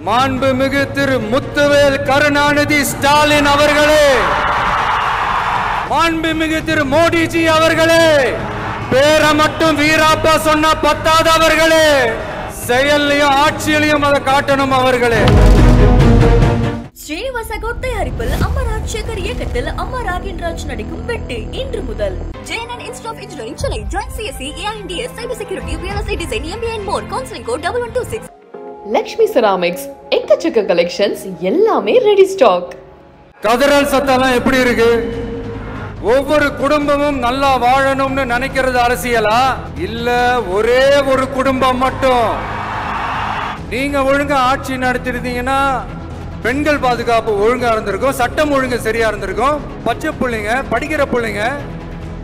மாண்புமிகு திரு முத்துவேல் கருணாநிதி ஸ்டாலின் அவர்களே, மாண்புமிகு திரு மோடிஜி அவர்களே, பேரை மட்டும் வீராப்பா சொன்ன பத்தாத அவர்களே, செயலையும் ஆட்சியிலையும் அதை காட்டணும் அவர்களே. ஸ்ரீனிவாசகோட் தயாரிப்பில் அமராஜ் சேகர் இயக்கத்தில் அம்மா ராகின்ராஜ் நடிக்கும் வெட்டு இன்று முதல். JNN Institute of Engineering Chennai. Join CSE, AINDS, Cyber Security, VLSI Design, MBA and more. Counseling code 1126. Lakshmi ceramics எக்கச்சக்க கலெக்ஷன்ஸ், எல்லாமே ரெடி ஸ்டாக். கதறல் சத்தம் எப்படி இருக்கு? ஒவ்வொரு குடும்பமும் நல்லா வாழணும்னு நினைக்கிறது அரசியலா? இல்ல ஒரே ஒரு குடும்பம் மட்டும்? நீங்க ஒழுங்கா ஆட்சி நடத்திருந்தீங்கன்னா பெண்கள் பாதுகாப்பு ஒழுங்கா இருந்திருக்கும், சட்டம் ஒழுங்கு சரியா இருந்திருக்கும். பச்சை பிள்ளைங்க, படிக்கிற பிள்ளைங்க,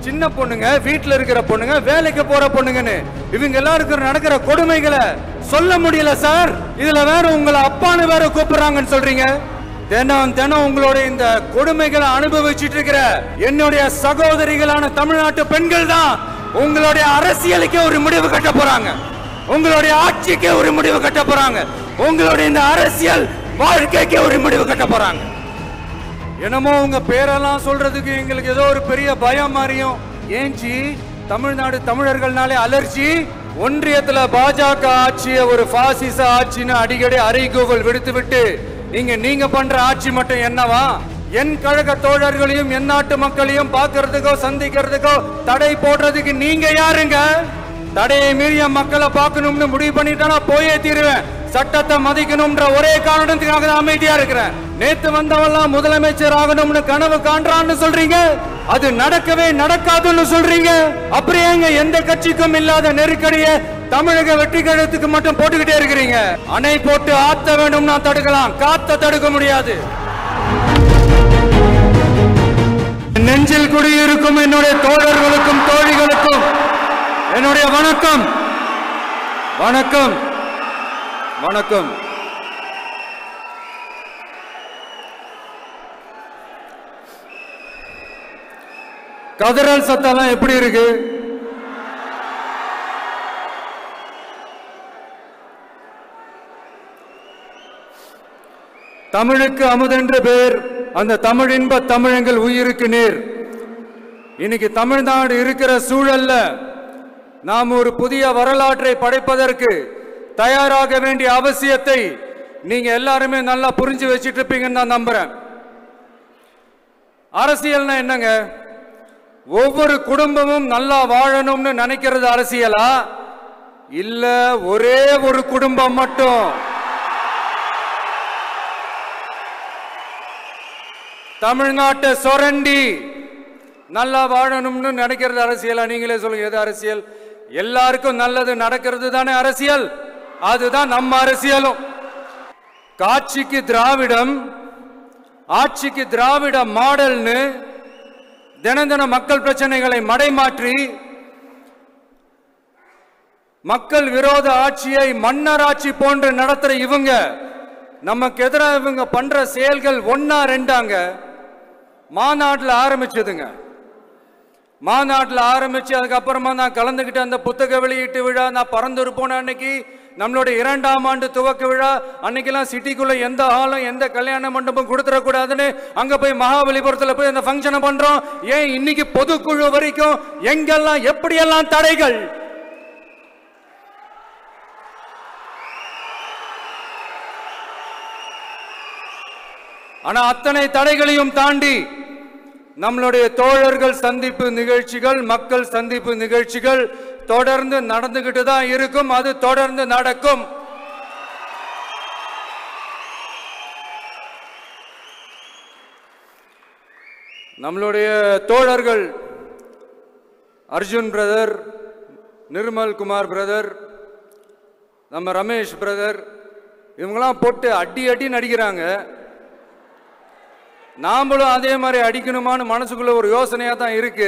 சின்ன பொண்ணுங்க, வீட்டுல இருக்கிற பொண்ணுங்க, வேலைக்கு போற பொண்ணுங்கன்னு இவங்க எல்லாருக்கும் நடக்கிற கொடுமைகளை சொல்ல முடியல சார். இதுல வேற உங்களை அப்பான்னு வேற கூப்பிடுறாங்கன்னு சொல்றீங்க. தினம் தினம் உங்களுடைய இந்த கொடுமைகளை அனுபவிச்சுட்டு இருக்கிற என்னுடைய சகோதரிகளான தமிழ்நாட்டு பெண்கள் தான் உங்களுடைய அரசியலுக்கே ஒரு முடிவு கட்ட போறாங்க, உங்களுடைய ஆட்சிக்கே ஒரு முடிவு கட்ட போறாங்க, உங்களுடைய இந்த அரசியல் வாழ்க்கைக்கு ஒரு முடிவு கட்ட போறாங்க. என்னமோ உங்க பேரெல்லாம் சொல்றதுக்கு எங்களுக்கு ஏதோ ஒரு பெரிய பயம் மாறியும். ஏஞ்சி தமிழ்நாடு தமிழர்கள்னாலே அலர்ஜி. ஒன்றியத்துல பாஜக ஆட்சியை ஒரு பாசிச ஆட்சின்னு அடிக்கடி அறைகூவல் விடுத்து விட்டு நீங்க பண்ற ஆட்சி மட்டும் என்னவா? என் கழக தோழர்களையும் என் நாட்டு மக்களையும் பார்க்கறதுக்கோ சந்திக்கிறதுக்கோ தடை போடுறதுக்கு நீங்க யாருங்க? தடையை மீறிய மக்களை பார்க்கணும்னு முடிவு பண்ணிட்டானா போயே தீருவேன். சட்டத்தை மதிக்கணும்ன்ற ஒரே காரணத்துக்காக தான் அமைதியா இருக்கிறேன். நேத்து வந்தவெல்லாம் முதலமைச்சர் ஆகணும்னு கனவு காண்றான்னு சொல்றீங்க, அது நடக்கவே நடக்காதுன்னு சொல்றீங்க. அப்படியே எந்த கட்சிக்கும் இல்லாத நெருக்கடிய தமிழக வெற்றி கழகத்துக்கு மட்டும் போட்டுக்கிட்டே இருக்கிறீங்க. அணை போட்டு ஆத்த வேண்டும்னா தடுக்கலாம், காத்த தடுக்க முடியாது. நெஞ்சில் குடியிருக்கும் என்னுடைய தோழர்களுக்கும் தோழிகளுக்கும் என்னுடைய வணக்கம், வணக்கம், வணக்கம். கதறல் சத்தம் எப்படி இருக்கு? தமிழுக்கு அமுதென்று பேர், அந்த தமிழ் இன்ப தமிழங்கள் உயிருக்கு நேர். இன்னைக்கு தமிழ்நாடு இருக்கிற சூழல்ல நாம் ஒரு புதிய வரலாற்றை படைப்பதற்கு தயாராக வேண்டிய அவசியத்தை நீங்க எல்லாருமே நல்லா புரிஞ்சு வச்சிட்டு இருப்பீங்கன்னு நான் நம்புறேன். அரசியல்னா என்னங்க? ஒவ்வொரு குடும்பமும் நல்லா வாழணும்னு நினைக்கிறது அரசியலா? இல்ல ஒரே ஒரு குடும்பம் மட்டும்? தமிழ்நாட்டை சொரண்டி நல்லா வாழணும்னு நினைக்கிறது அரசியலா? நீங்களே சொல்லுங்க, எது அரசியல்? எல்லாருக்கும் நல்லது நடக்கிறது தானே அரசியல். அதுதான் நம்ம அரசியலும். காட்சிக்கு திராவிடம், ஆட்சிக்கு திராவிட மாடல்னு தினம் தினம் மக்கள் பிரச்சனைகளை மடைமாற்றி மக்கள் விரோத ஆட்சியை மன்னராட்சி போன்று நடத்துற இவங்க நமக்கு எதிராக இவங்க பண்ற செயல்கள் ஒன்னா ரெண்டாங்க. மாநாட்டில் ஆரம்பிச்சதுங்க. மாநாட்டில் ஆரம்பிச்சு அதுக்கப்புறமா நான் கலந்துக்கிட்ட அந்த புத்தக வெளியீட்டு விழா, நான் பறந்துரு போன அன்னைக்கு நம்மளுடைய 2ஆம் ஆண்டு துவக்க விழா அன்னைக்கெல்லாம் சிட்டிக்குள்ள எந்த ஹாலும் எந்த கல்யாண மண்டபம் கொடுத்துடக்கூடாதுன்னு அங்க போய் மகாபலிபுரத்தில் போய் அந்த ஃபங்க்ஷனை பண்றோம். ஏன் இன்னைக்கு பொதுக்குழு வரைக்கும் எங்கெல்லாம் எப்படியெல்லாம் தடைகள்? ஆனா அத்தனை தடைகளையும் தாண்டி நம்மளுடைய தோழர்கள் சந்திப்பு நிகழ்ச்சிகள், மக்கள் சந்திப்பு நிகழ்ச்சிகள் தொடர்ந்து நடந்துகிட்டு தான் இருக்கும். அது தொடர்ந்து நடக்கும். நம்மளுடைய தோழர்கள் அர்ஜுன் பிரதர், நிர்மல் குமார் பிரதர், நம்ம ரமேஷ் பிரதர், இவங்கெல்லாம் போட்டு அடி அடி நடிக்கிறாங்க. நாமளும் அதே மாதிரி அடிக்கணுமான்னு மனசுக்குள்ள ஒரு யோசனையா தான் இருக்கு.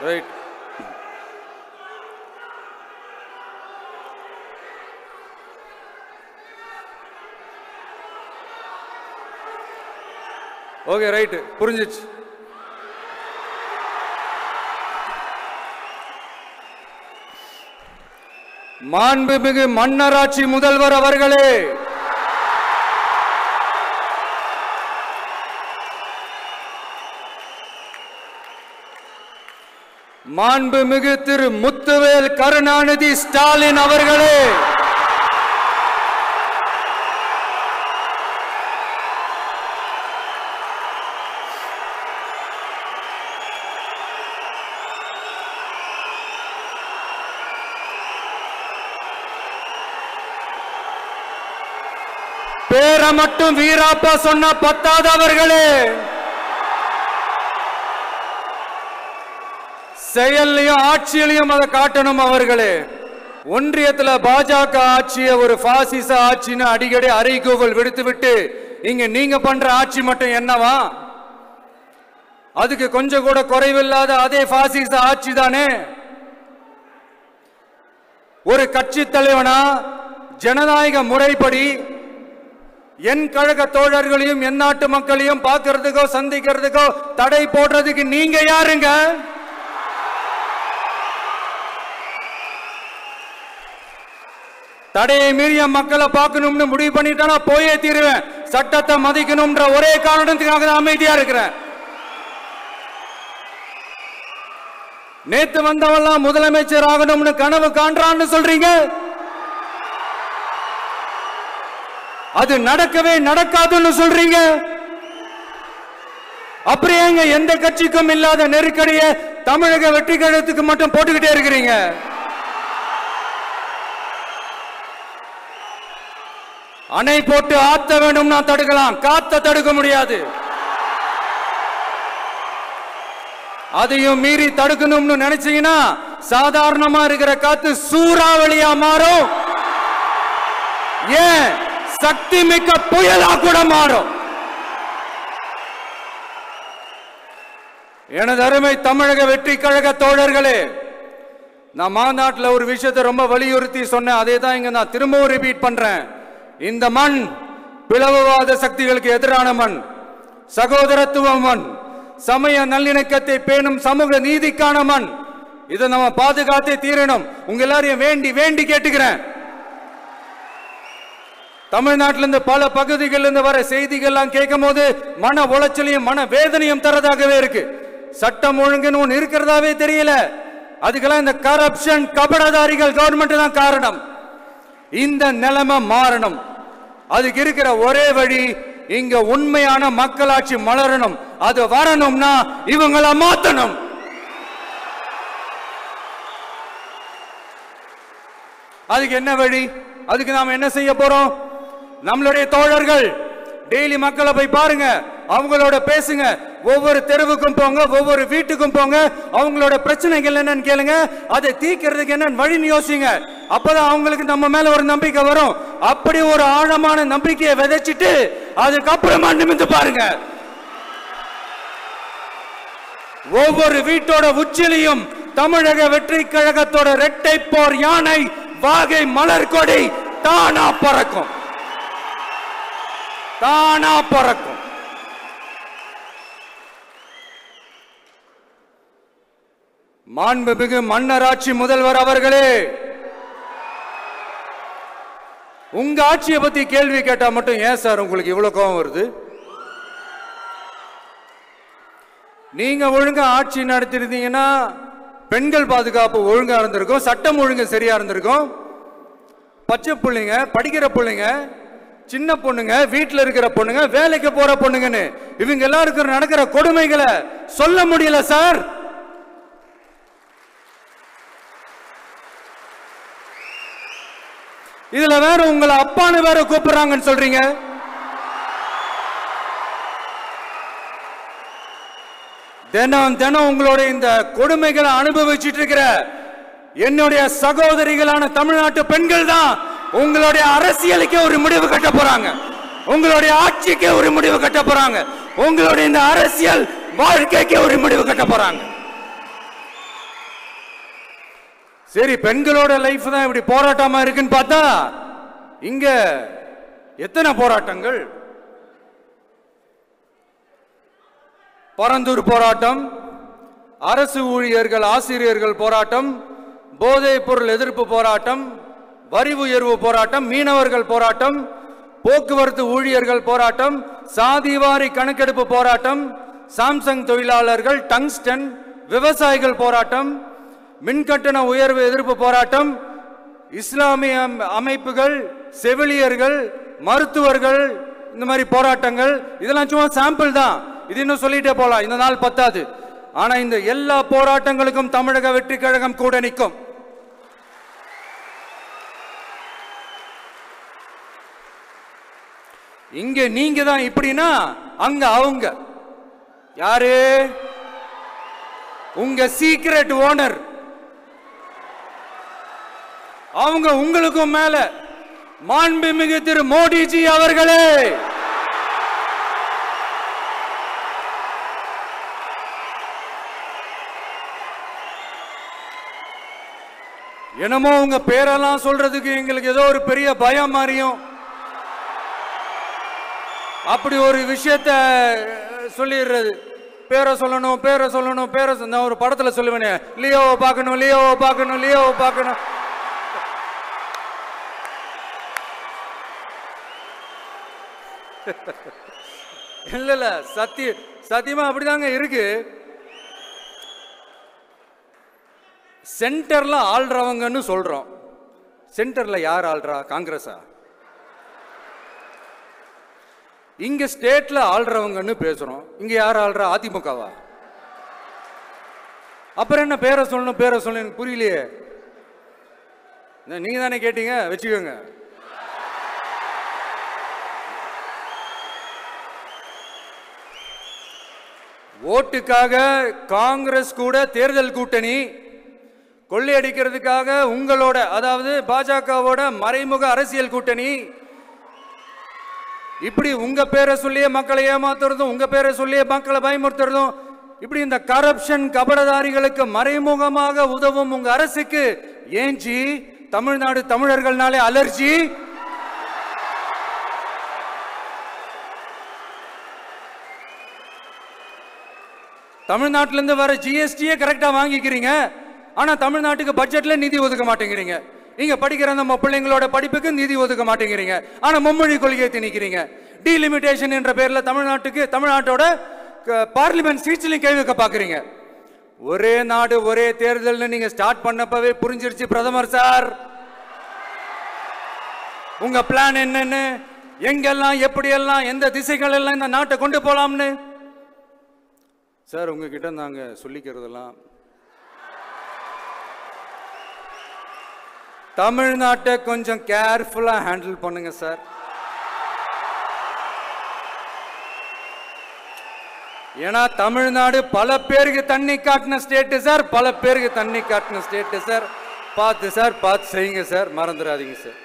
ரைட். ஓகே, ரைட்டு, புரிஞ்சிச்சு. மாண்புமிகு மன்னராட்சி முதல்வர் அவர்களே, மாண்புமிகு திரு முத்துவேல் கருணாநிதி ஸ்டாலின் அவர்களே, பேரை மட்டும் வீராப்பா சொன்ன பத்தாதவர்களே, செயல்லையும் ஆட்சியிலையும் அதை காட்டணும் அவர்களே. ஒன்றியத்துல பாஜக ஆட்சியை ஒரு பாசிச ஆட்சின்னு அடிக்கடி அறைகூவல் விடுத்துவிட்டு இங்க நீங்க பண்ற ஆட்சி மட்டும் என்னவா? அதுக்கு கொஞ்சம் கூட குறைவில்லாத அதே பாசிச ஆட்சி தானே. ஒரு கட்சி தலைவனா ஜனநாயக முறைப்படி என் கழக தோழர்களையும் என் நாட்டு மக்களையும் பார்க்கறதுக்கோ சந்திக்கிறதுக்கோ தடை போடுறதுக்கு நீங்க யாருங்க? தடையை மீறிய மக்களை பார்க்கணும்னு முடிவு பண்ணிட்டா போயே தீருவேன். சட்டத்தை மதிக்கணும்ன்ற ஒரே காரணத்துக்காக தான் அமைதியா இருக்கிறேன். நேத்து வந்தவெல்லாம் முதலமைச்சர் ஆகணும்னு கனவு காண்றான்னு சொல்றீங்க. அது நடக்கவே நடக்காதுன்னு சொல்றீங்க. அப்படியே எந்த கட்சிக்கும் இல்லாத நெருக்கடியை தமிழக வெற்றி கழகத்துக்கு மட்டும் போட்டுக்கிட்டே இருக்கிறீங்க. அணை போட்டு ஆத்த வேண்டும்னா தடுக்கலாம், காத்த தடுக்க முடியாது. அதையும் மீறி தடுக்கணும்னு நினைச்சீங்கன்னா சாதாரணமா இருக்கிற காத்து சூறாவளியா மாறும். ஏன் சக்தி மிக்க புயலா கூட மாறும். எனது அருமை தமிழக வெற்றி கழக தோழர்களே, நான் மாநாட்டில் ஒரு விஷயத்தை ரொம்ப வலியுறுத்தி சொன்னேன். அதே தான் இங்க நான் திரும்பவும் ரிப்பீட் பண்றேன். இந்த மண் பிளவுவாத சக்திகளுக்கு எதிரான மண், சகோதரத்துவ மண், சமய நல்லிணக்கத்தை பேணும் சமூக நீதிக்கான மண். இதை நம்ம பாதுகாத்தே தீரணும். உங்க எல்லாரையும் வேண்டி வேண்டி கேட்டுக்கிறேன். தமிழ்நாட்டிலிருந்து பல பகுதிகளிலிருந்து வர செய்திகள்லாம் கேட்கும் போது மன உளைச்சலையும் மன வேதனையும் தரதாகவே இருக்கு. சட்டம் ஒழுங்குன்னு ஒன்று இருக்கிறதாவே தெரியல. அதுக்கெல்லாம் இந்த கரப்ஷன் கபடதாரிகள் கவர்மெண்ட் தான் காரணம். இந்த நிலைமை மாறணும். அதுக்கு இருக்கிற ஒரே வழி, இங்க உண்மையான மக்களாட்சி மலரணும். அது வரணும்னா இவங்கள மாத்தணும். அதுக்கு என்ன வழி? அதுக்கு நாம என்ன செய்ய போறோம்? நம்மளுடைய தோழர்கள் டெய்லி மக்களை போய் பாருங்க, அவங்களோட பேசுங்க, ஒவ்வொரு தெருவுக்கும் போங்க, ஒவ்வொரு வீட்டுக்கும் போங்க, அவங்களோட பிரச்சனைகள் என்னன்னு கேளுங்க, அதை தீர்க்கிறதுக்கு என்ன வழின்னு யோசிங்க. அப்பதான் அவங்களுக்கு நம்ம மேல ஒரு நம்பிக்கை வரும். அப்படி ஒரு ஆழமான நம்பிக்கையை விதைச்சிட்டு அதுக்கப்புறமா நிமிந்து பாருங்க. ஒவ்வொரு வீட்டோட உச்சிலையும் தமிழக வெற்றி கழகத்தோட இரட்டை போர் யானை வாகை மலர் கொடி தானா பறக்கும், தானா பறக்கும். மாண்புமிகு மன்னராட்சி முதல்வர் அவர்களே, உங்க ஆட்சியை பத்தி கேள்வி கேட்டா மட்டும் ஏன் சார் உங்களுக்கு இவ்வளவு கோபம் வருது? நீங்க ஒழுங்கா ஆட்சி நடத்திருந்தீங்கன்னா பெண்கள் பாதுகாப்பு ஒழுங்கா இருந்திருக்கும், சட்டம் ஒழுங்கு சரியா இருந்திருக்கும். பச்சை பிள்ளைங்க, படிக்கிற பிள்ளைங்க, சின்ன பொண்ணுங்க, வீட்டில் இருக்கிற பொண்ணுங்க, வேலைக்கு போற பொண்ணுங்கன்னு இவங்க எல்லாருக்கும் நடக்கிற கொடுமைகளை சொல்ல முடியல சார். இதுல வேற உங்களை அப்பான்னு வேற கூப்பிடுறாங்கன்னு சொல்றீங்க. தினம் தினம் உங்களுடைய இந்த கொடுமைகளை அனுபவிச்சுட்டு இருக்கிற என்னுடைய சகோதரிகளான தமிழ்நாட்டு பெண்கள் தான் உங்களுடைய அரசியலுக்கே ஒரு முடிவு கட்ட போறாங்க, உங்களுடைய ஆட்சிக்கே ஒரு முடிவு கட்ட போறாங்க, உங்களுடைய இந்த அரசியல் வாழ்க்கைக்கே ஒரு முடிவு கட்ட போறாங்க. சரி, பெண்களோட லைஃப் தான் இப்படி போராட்டமா இருக்குன்னு பார்த்தா இங்க எத்தனை போராட்டங்கள்? பரந்தூர் போராட்டம், அரசு ஊழியர்கள் ஆசிரியர்கள் போராட்டம், போதைப் பொருள் எதிர்ப்பு போராட்டம், வரி உயர்வு போராட்டம், மீனவர்கள் போராட்டம், போக்குவரத்து ஊழியர்கள் போராட்டம், சாதிவாரி கணக்கெடுப்பு போராட்டம், சாம்சங் தொழிலாளர்கள், டங்ஸ்டன், விவசாயிகள் போராட்டம், மின்கட்டண உயர்வு எதிர்ப்பு போராட்டம், இஸ்லாமிய அமைப்புகள், செவிலியர்கள், மருத்துவர்கள், இந்த மாதிரி போராட்டங்கள். இதெல்லாம் சும்மா சாம்பிள் தான். இது இன்னும் சொல்லிட்டே போலாம், இந்த நாள் பத்தாது. ஆனா இந்த எல்லா போராட்டங்களுக்கும் தமிழக வெற்றி கழகம் கூட நிற்கும். இங்க நீங்க தான் இப்படின்னா அங்க அவங்க யாரு? உங்க சீக்ரெட் ஓனர். அவங்க உங்களுக்கும் மேல மாண்புமிகு திரு மோடிஜி அவர்களே. என்னமோ உங்க பேரெல்லாம் சொல்றதுக்கு எங்களுக்கு ஏதோ ஒரு பெரிய பயம் மாதிரியும் அப்படி ஒரு விஷயத்த சொல்லிடுறது. பேரை சொல்லணும், பேரை சொல்லணும், பேரை நான் ஒரு படத்துல சொல்லுவேனே, லியோவை பார்க்கணும், லியோவை பார்க்கணும், லியோவை பார்க்கணும். இல்ல இல்ல, சத்தியமா அப்படிதாங்க இருக்கு. சென்டர்ல ஆள்றவங்கன்னு சொல்றோம். சென்டர்ல யார் ஆள்றா? காங்கிரஸா? இங்க ஸ்டேட்ல ஆள்றவங்கன்னு பேசுறோம். இங்க யார் ஆள்றா? அதிமுகவா? அப்புறம் என்ன பேரை சொல்லணும், பேரை சொல்லணும்? எனக்கு புரியலையே. நீங்க தானே கேட்டீங்க, வச்சுக்கோங்க. ஓட்டுக்காக காங்கிரஸ் கூட தேர்தல் கூட்டணி, கொள்ளையடிக்கிறதுக்காக உங்களோட, அதாவது பாஜகவோட மறைமுக அரசியல் கூட்டணி, இப்படி உங்க பேரை சொல்லியே மக்களை ஏமாத்துறதும், உங்க பேரை சொல்லியே மக்களை பயமுறுத்துறதும், இப்படி இந்த கரப்ஷன் கபடதாரிகளுக்கு மறைமுகமாக உதவும் உங்க அரசுக்கு ஏஞ்சி தமிழ்நாடு தமிழர்கள்னாலே அலர்ஜி. தமிழ்நாட்டிலிருந்து வர ஜிஎஸ்டியே கரெக்டா வாங்கிக்கிறீங்க. ஆனா தமிழ்நாட்டுக்கு பட்ஜெட்ல நிதி ஒதுக்க மாட்டேங்கிறீங்க. இங்க படிக்கிற நம்ம பிள்ளைங்களோட படிப்புக்கு நிதி ஒதுக்க மாட்டேங்கிறீங்க. ஆனா மும்மொழி கொள்கையை திணிக்கிறீங்க. டீலிமிட்டேஷன் என்ற பேர்ல தமிழ்நாட்டோட பார்லிமெண்ட் சீட்ஸ்லயும் கை வைக்க பாக்குறீங்க. ஒரே நாடு ஒரே தேர்தல் நீங்க ஸ்டார்ட் பண்ணப்பவே புரிஞ்சிருச்சு பிரதமர் சார், உங்க பிளான் என்னன்னு, எங்கெல்லாம் எப்படியெல்லாம் எந்த திசைகள் எல்லாம் இந்த நாட்டை கொண்டு போலாம்னு. சார் உங்ககிட்ட நாங்க சொல்லிக்கிறதெல்லாம், தமிழ்நாட்டை கொஞ்சம் கேர்ஃபுல்லா ஹேண்டில் பண்ணுங்க சார். ஏன்னா தமிழ்நாடு பல பேருக்கு தண்ணி காட்டின ஸ்டேட் சார், பல பேருக்கு தண்ணி காட்டின ஸ்டேட் சார். பார்த்து செய்யுங்க சார், மறந்துடாதீங்க சார்.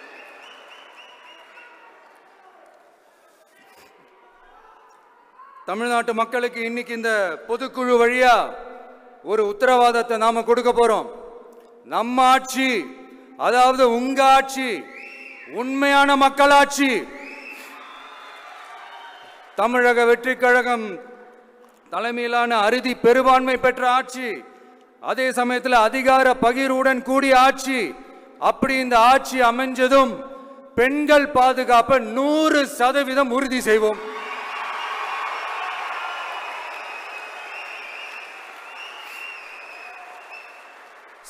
தமிழ்நாட்டு மக்களுக்கு இன்னைக்கு இந்த பொதுக்குழு வழியா ஒரு உத்தரவாதத்தை நாம கொடுக்க போறோம். நம்ம ஆட்சி, அதாவது உங்க ஆட்சி, உண்மையான மக்களாட்சி, தமிழக வெற்றி கழகம் தலைமையிலான அறுதி பெரும்பான்மை பெற்ற ஆட்சி, அதே சமயத்தில் அதிகார பகிர்வுடன் கூடிய ஆட்சி. அப்படி இந்த ஆட்சி அமைஞ்சதும் பெண்கள் பாதுகாப்பை 100% உறுதி செய்வோம்.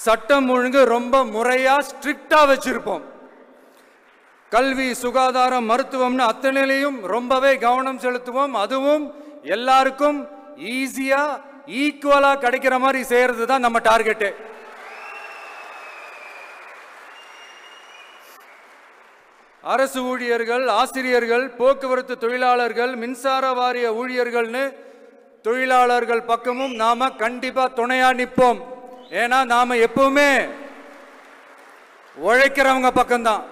சட்டம் ஒழுங்கு ரொம்ப முறையா ஸ்ட்ரிக்டா வச்சிருப்போம். கல்வி, சுகாதாரம், மருத்துவம்னு அத்தனையிலையும் ரொம்பவே கவனம் செலுத்துவோம். அதுவும் எல்லாருக்கும் ஈஸியா ஈக்குவலா கிடைக்கிற மாதிரி செய்யறது தான் நம்ம டார்கெட். அரசு ஊழியர்கள், ஆசிரியர்கள், போக்குவரத்து தொழிலாளர்கள், மின்சார வாரிய ஊழியர்கள்னு தொழிலாளர்கள் பக்கமும் நாம கண்டிப்பா துணையா நிற்போம். ஏன்னா நாம எப்பவுமே உழைக்கிறவங்க பக்கம்தான்.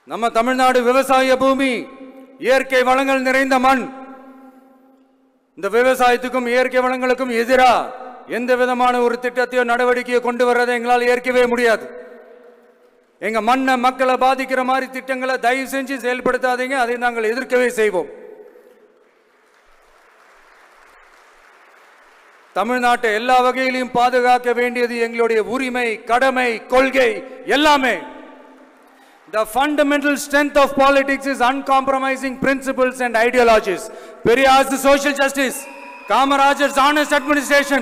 நம்ம தமிழ்நாடு விவசாய பூமி, இயற்கை வளங்கள் நிறைந்த மண். இந்த விவசாயத்துக்கும் இயற்கை வளங்களுக்கும் எதிரா எந்த விதமான ஒரு திட்டத்தையோ நடவடிக்கையோ கொண்டு வர்றதை எங்களால் ஏற்கவே முடியாது. எங்க மண்ணை, மக்களை பாதிக்கிற மாதிரி திட்டங்களை தயவு செஞ்சு செயல்படுத்தாதீங்க. அதை நாங்கள் எதிர்க்கவே செய்வோம். தமிழ்நாட்டை எல்லா வகையிலும் பாதுகாக்க வேண்டியது எங்களுடைய உரிமை, கடமை, கொள்கை எல்லாமே. The fundamental strength of politics is uncompromising principles and ideologies. Periyar's social justice, Kamarajar's honest administration,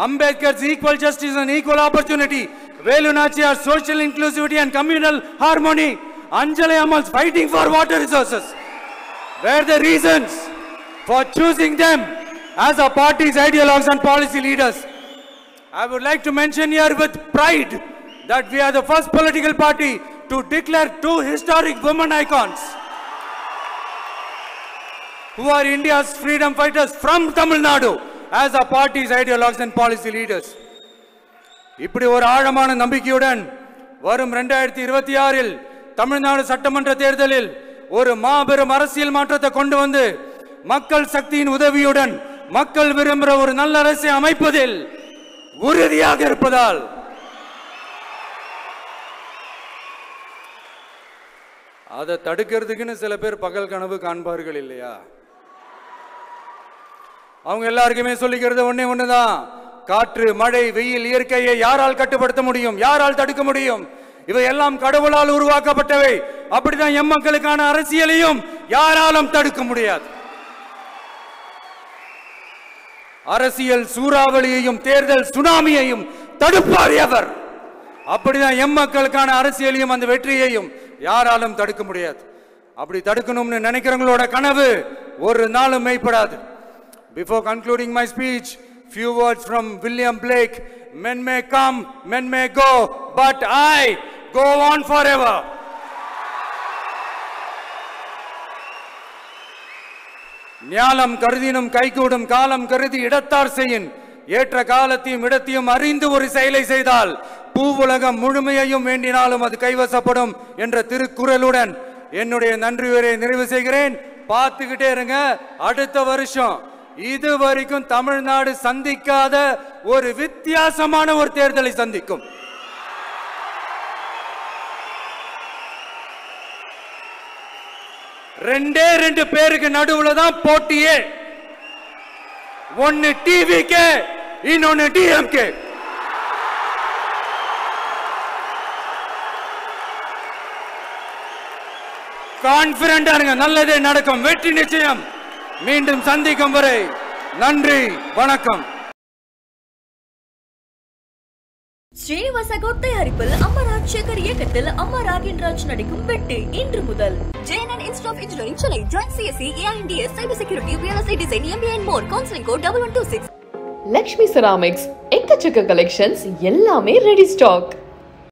Ambedkar's equal justice and equal opportunity, Velu Nachiyar's social inclusivity and communal harmony, Anjali Ammal's fighting for water resources were the reasons for choosing them as our party's ideologues and policy leaders. I would like to mention here with pride that we are the first political party to declare two historic women icons who are India's freedom fighters from Tamil Nadu as our party's ideologues and policy leaders. இப்படி ஒரு ஆழமான நம்பிக்கையுடன் வரும் 2026இல் தமிழ்நாடு சட்டமன்ற தேர்தலில் ஒரு மாபெரும் அரசியல் மாற்றத்தை கொண்டு வந்து மக்கள் சக்தியின் உதவியுடன் மக்கள் விரும்புகிற ஒரு நல்ல அரசை அமைப்பதில் உறுதியாக இருப்பதால் அதை தடுக்கிறதுக்குன்னு சில பேர் பகல் கனவு காண்பார்கள் இல்லையா? அவங்க எல்லாருக்குமே சொல்லிக்கிறது ஒண்ணுதான், காற்று, மழை, வெயில், இயற்கையை யாரால் கட்டுப்படுத்த முடியும்? யாரால் தடுக்க முடியும்? இவை எல்லாம் கடவுளால் உருவாக்கப்பட்டவை. அப்படிதான் எம்மக்களுக்கான அரசியலையும் யாராலும் தடுக்க முடியாது. அரசியல் சூறாவளியையும் தேர்தல் சுனாமியையும் தடுப்பார் எவர். அப்படிதான் எம்மக்களுக்கான அரசியலையும் அந்த வெற்றியையும் யாராலும் தடுக்க முடியாது. அப்படி தடுக்கணும்னு நினைக்கிறவங்களோட கனவு ஒரு நாளும் மெய்ப்படாது. Before concluding my speech, few words from William Blake. Men may come, men may go, but I go on forever. ஞாலம் கருதினும் கைகூடும், காலம் கருதி இடத்தார் செய்யின். ஏற்ற காலத்தையும் இடத்தையும் அறிந்து ஒரு செயலை செய்தால் பூவுலகம் முழுமையையும் வேண்டினாலும் அது கைவசப்படும் என்ற திருக்குறளுடன் என்னுடைய நன்றியுரை நிறைவு செய்கிறேன். பார்த்துக்கிட்டே இருங்க, அடுத்த வருஷம் இது வரைக்கும் தமிழ்நாடு சந்திக்காத ஒரு வித்தியாசமான ஒரு தேர்தலை சந்திக்கும். ரெண்டு பேருக்கு நடுவுல தான் போட்டியே. ஒன்னு டிவிகே, இன்னொன்னு டிஎம்கே. கான்பிடண்டா இருங்க, நல்லதே நடக்கும், வெற்றி நிச்சயம். மீண்டும் சந்திக்கும் வரை நன்றி, வணக்கம். ஸ்ரீனிவாச கவுட் தயாரிப்பில் அமராஜ் சேகர் இயக்கத்தில் அம்மா ராகின்ராஜ் நடிக்கும் வெட்டு இன்று முதல். JNN Institute of Engineering Chennai. Join CSE, AINDS, Cyber Security, VLSI Design, MBA and more. Counseling code 1126. Lakshmi ceramics எக்கச்சக்க கலெக்ஷன்ஸ் எல்லாமே ரெடி ஸ்டாக்.